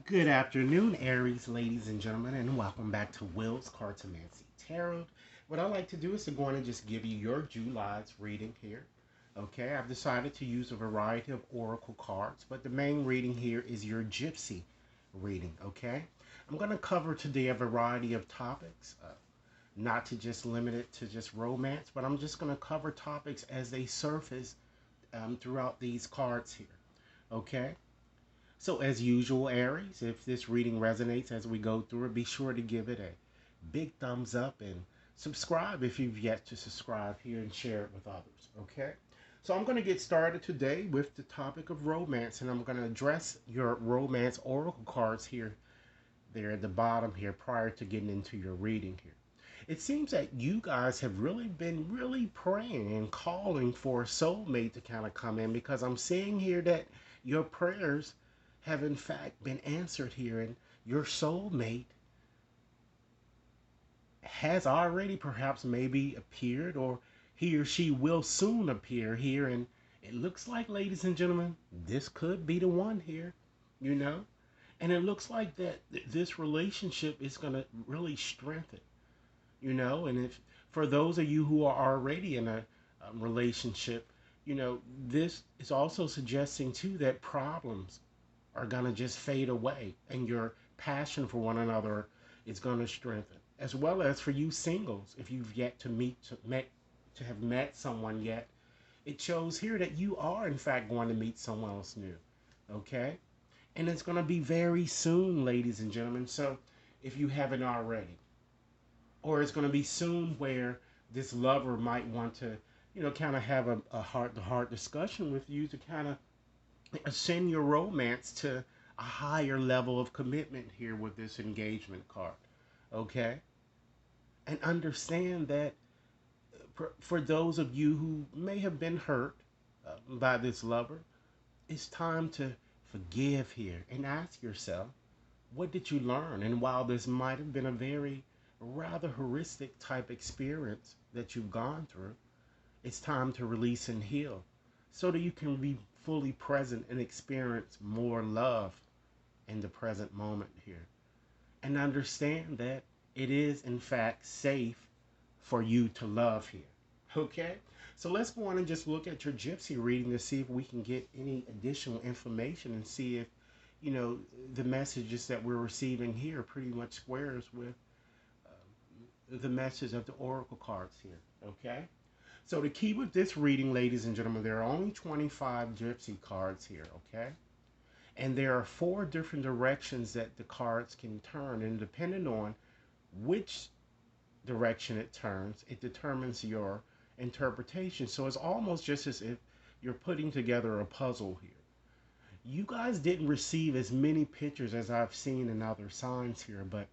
Good afternoon, Aries, ladies and gentlemen, and welcome back to Will's Cartomancy Tarot. What I like to do is to go on and just give you your July's reading here. Okay, I've decided to use a variety of oracle cards, but the main reading here is your Gypsy reading. Okay, I'm going to cover today a variety of topics, not to just limit it to just romance, but I'm just going to cover topics as they surface throughout these cards here. Okay. So, as usual, Aries, if this reading resonates as we go through it, be sure to give it a big thumbs up and subscribe if you've yet to subscribe here and share it with others. Okay? So, I'm going to get started today with the topic of romance, and I'm going to address your romance oracle cards here, there at the bottom here, prior to getting into your reading here. It seems that you guys have really been really praying and calling for a soulmate to kind of come in because I'm seeing here that your prayers have in fact been answered here, and your soulmate has already perhaps maybe appeared, or he or she will soon appear here. And it looks like, ladies and gentlemen, this could be the one here, you know? And it looks like that this relationship is going to really strengthen, and if for those of you who are already in a relationship, this is also suggesting too that problems are going to just fade away and your passion for one another is going to strengthen, as well as for you singles, if you've yet to have met someone yet. It shows here that you are in fact going to meet someone else new. Okay, and it's going to be very soon, ladies and gentlemen. So if you haven't already, or it's going to be soon where this lover might want to, kind of have a heart-to-heart discussion with you to kind of ascend your romance to a higher level of commitment here with this engagement card. Okay, and understand that for those of you who may have been hurt by this lover, it's time to forgive here and ask yourself, what did you learn? And while this might have been a very rather heuristic type experience that you've gone through, it's time to release and heal so that you can be fully present and experience more love in the present moment here. And understand that it is, in fact, safe for you to love here. Okay? So let's go on and just look at your gypsy reading to see if we can get any additional information and see if, the messages that we're receiving here pretty much squares with the message of the oracle cards here. Okay? So the key with this reading, ladies and gentlemen, there are only 25 gypsy cards here, okay? And there are four different directions that the cards can turn, and depending on which direction it turns, it determines your interpretation. So it's almost just as if you're putting together a puzzle here. You guys didn't receive as many pictures as I've seen in other signs here, but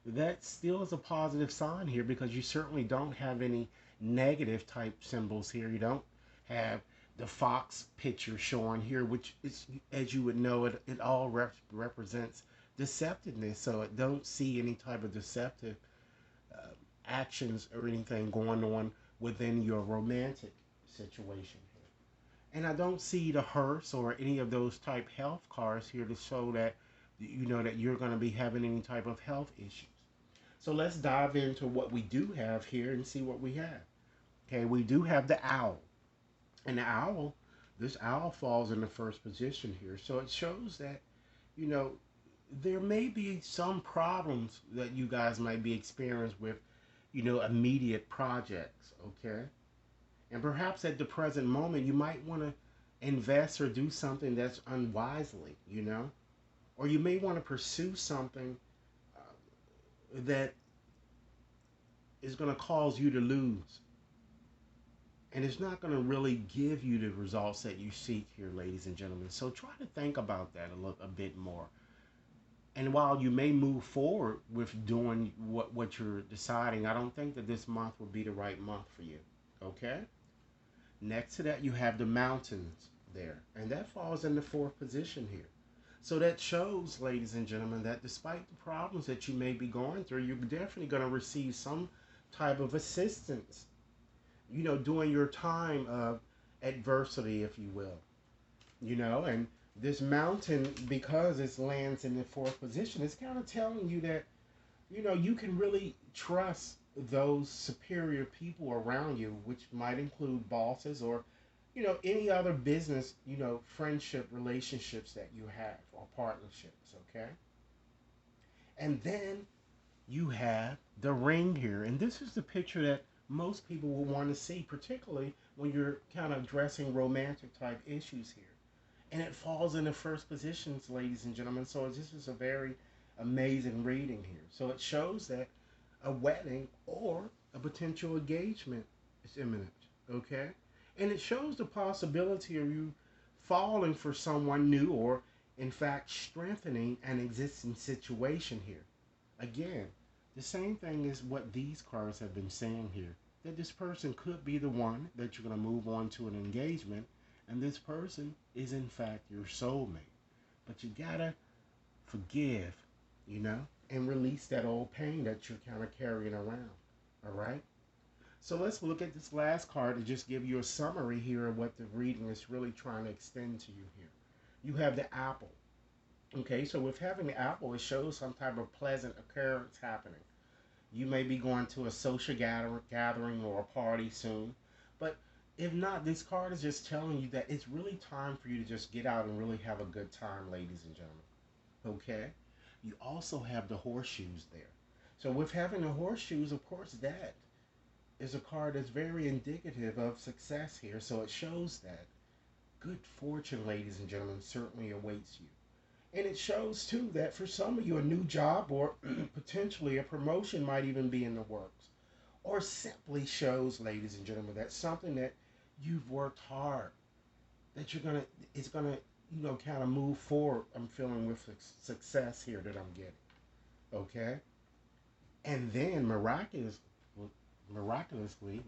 that still is a positive sign here because you certainly don't have any negative type symbols here. You don't have the fox picture showing here, which is, as you would know, it all represents deceptiveness. So it don't see any type of deceptive uh, actions or anything going on within your romantic situation here. And I don't see the hearse or any of those type health cards here to show that that you're going to be having any type of health issues. So let's dive into what we do have here and see what we have. Okay, we do have the owl. And this owl falls in the first position here. So it shows that, you know, there may be some problems that you guys might be experiencing with, immediate projects, okay? And perhaps at the present moment, you might want to invest or do something that's unwisely, or you may want to pursue something that is going to cause you to lose. And it's not going to really give you the results that you seek here, ladies and gentlemen. So try to think about that a bit more. And while you may move forward with doing what you're deciding, I don't think that this month would be the right month for you. Okay? Next to that, you have the mountains there. And that falls in the fourth position here. So that shows, ladies and gentlemen, that despite the problems that you may be going through, you're definitely going to receive some type of assistance, during your time of adversity, if you will, and This mountain, because it lands in the fourth position, it's kind of telling you that, you can really trust those superior people around you, which might include bosses or, any other business, friendship relationships that you have or partnerships, okay? And then you have the ring here. And this is the picture that most people will want to see, particularly when you're kind of addressing romantic type issues here. And it falls in the first positions, ladies and gentlemen. So this is a very amazing reading here. So it shows that a wedding or a potential engagement is imminent, okay? And it shows the possibility of you falling for someone new or, in fact, strengthening an existing situation here. Again, the same thing is what these cards have been saying here. That this person could be the one that you're going to move on to an engagement, and this person is in fact your soulmate. But you gotta forgive, and release that old pain that you're kind of carrying around. All right? So let's look at this last card to just give you a summary here of what the reading is really trying to extend to you here. You have the apple. Okay, so with having the apple, it shows some type of pleasant occurrence happening. You may be going to a social gathering or a party soon. But if not, this card is just telling you that it's really time for you to just get out and really have a good time, ladies and gentlemen. Okay? You also have the horseshoes there. So with having the horseshoes, of course, that is a card that's very indicative of success here. So it shows that good fortune, ladies and gentlemen, certainly awaits you. And it shows too that for some of you, a new job or potentially a promotion might even be in the works. Or simply shows, ladies and gentlemen, that something that you've worked hard, that it's gonna, kind of move forward. I'm feeling with success here that I'm getting. Okay? And then miraculously,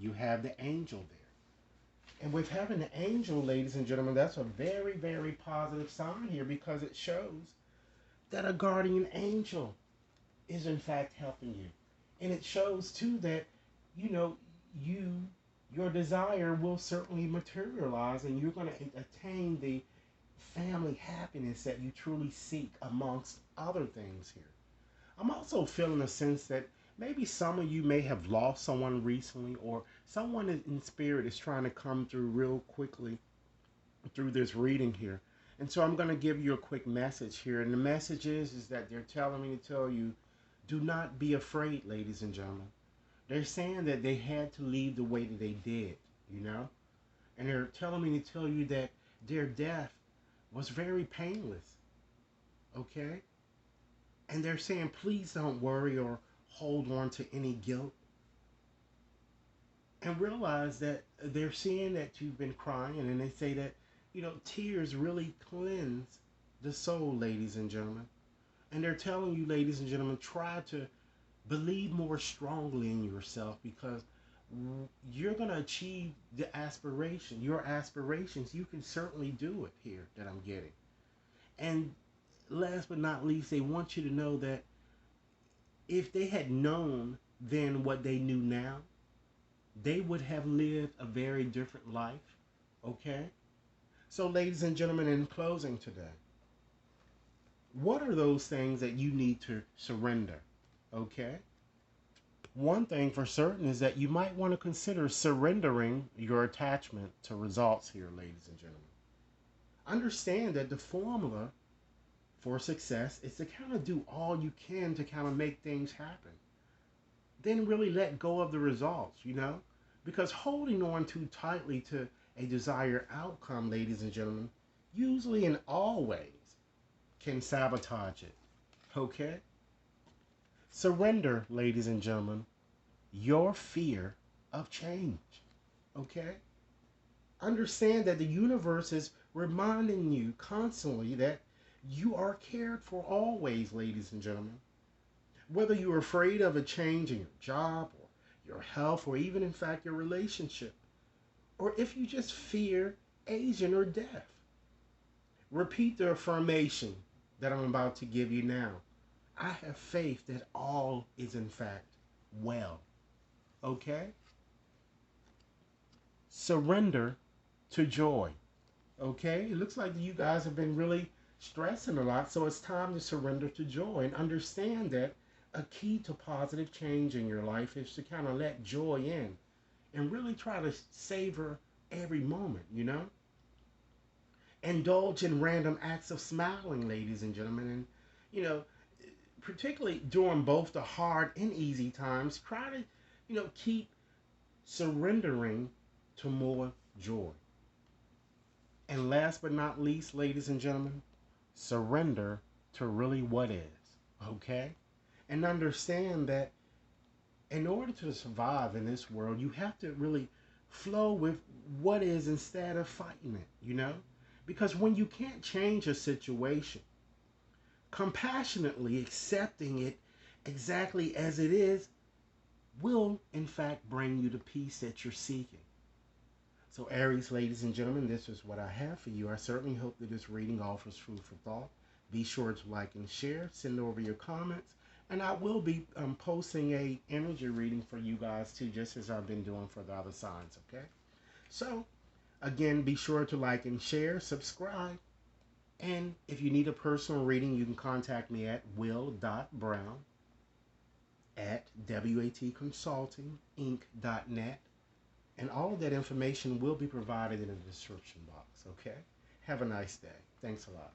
you have the angel there. And with having the angel, ladies and gentlemen, that's a very, very positive sign here because it shows that a guardian angel is in fact helping you. And it shows too that, you know, you your desire will certainly materialize and you're going to attain the family happiness that you truly seek amongst other things here. I'm also feeling a sense that maybe some of you may have lost someone recently or someone in spirit is trying to come through real quickly through this reading here. And so I'm going to give you a quick message here. And the message is that they're telling me to tell you, do not be afraid, ladies and gentlemen. They're saying that they had to leave the way that they did, you know? And they're telling me to tell you that their death was very painless, okay? And they're saying, please don't worry or hold on to any guilt. And realize that they're seeing that you've been crying, and they say that, tears really cleanse the soul, ladies and gentlemen. And they're telling you, ladies and gentlemen, try to believe more strongly in yourself because you're going to achieve the aspiration, your aspirations. You can certainly do it here that I'm getting. And last but not least, they want you to know that if they had known then what they knew now, they would have lived a very different life. Okay? So, ladies and gentlemen, in closing today, what are those things that you need to surrender? Okay? One thing for certain is that you might want to consider surrendering your attachment to results here, ladies and gentlemen. Understand that the formula for success is to kind of do all you can to kind of make things happen. Then really let go of the results. Because holding on too tightly to a desired outcome, ladies and gentlemen, usually and always can sabotage it. Okay? Surrender, ladies and gentlemen, your fear of change. Okay? Understand that the universe is reminding you constantly that you are cared for always, ladies and gentlemen. Whether you're afraid of a change in your job or your health or even in fact your relationship, or if you just fear aging or death. Repeat the affirmation that I'm about to give you now. I have faith that all is in fact well. Okay? Surrender to joy. Okay, it looks like you guys have been really stressing a lot, so it's time to surrender to joy and understand that a key to positive change in your life is to kind of let joy in and really try to savor every moment, you know? Indulge in random acts of smiling, ladies and gentlemen, and you know, particularly during both the hard and easy times, try to, keep surrendering to more joy. And last but not least, ladies and gentlemen, surrender to really what is, okay? And understand that in order to survive in this world, you have to really flow with what is instead of fighting it, you know? Because when you can't change a situation, compassionately accepting it exactly as it is will, in fact, bring you the peace that you're seeking. So, Aries, ladies and gentlemen, this is what I have for you. I certainly hope that this reading offers food for thought. Be sure to like and share, send over your comments, and I will be posting a energy reading for you guys too, just as I've been doing for the other signs, okay? So, again, be sure to like and share, subscribe, and if you need a personal reading, you can contact me at will.brown@watconsultinginc.net. And all of that information will be provided in the description box, okay? Have a nice day. Thanks a lot.